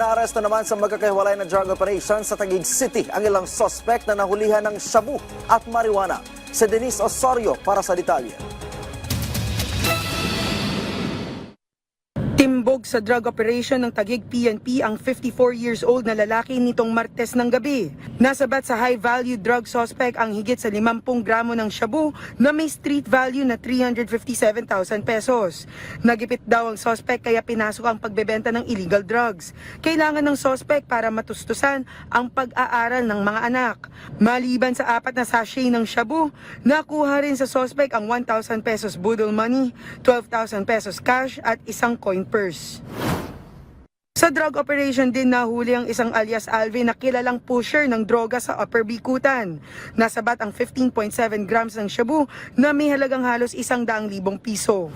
naaresto naman sa magkakahiwalay na drug operation sa Taguig City ang ilang suspect na nahulihan ng shabu at marijuana. Si Denise Osorio para sa detalye. Timbog sa drug operation ng Taguig PNP ang 54 years old na lalaki nitong Martes ng gabi. Nasabat sa high-value drug suspect ang higit sa 50 gramo ng shabu na may street value na 357,000 pesos. Nagipit daw ang suspect kaya pinasok ang pagbebenta ng illegal drugs. Kailangan ng suspect para matustusan ang pag-aaral ng mga anak. Maliban sa 4 na sachet ng shabu, nakuha rin sa suspect ang 1,000 pesos budol money, 12,000 pesos cash at isang coin purse. Sa drug operation din nahuli ang isang alias Alvin na kilalang pusher ng droga sa Upper Bikutan. Nasabat ang 15.7 grams ng shabu na may halagang halos 100,000 piso.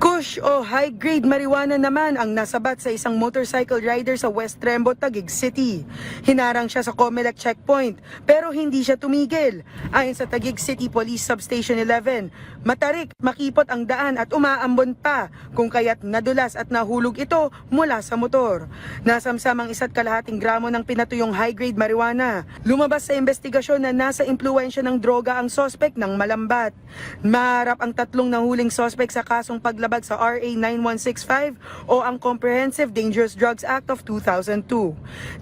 Kush o high-grade marijuana naman ang nasabat sa isang motorcycle rider sa West Trembo, Taguig City. Hinarang siya sa Comelec checkpoint pero hindi siya tumigil. Ayon sa Taguig City Police Substation 11, matarik, makipot ang daan at umaambon pa kung kaya't nadulas at nahulog ito mula sa motor. Nasamsam ang 1.5 gramo ng pinatuyong high-grade marijuana. Lumabas sa investigasyon na nasa impluwensya ng droga ang suspect ng malambat. Maharap ang 3 nahuling suspect sa kasong paglabag sa RA 9165 o ang Comprehensive Dangerous Drugs Act of 2002.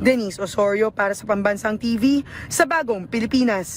Denise Osorio para sa Pambansang TV sa Bagong Pilipinas.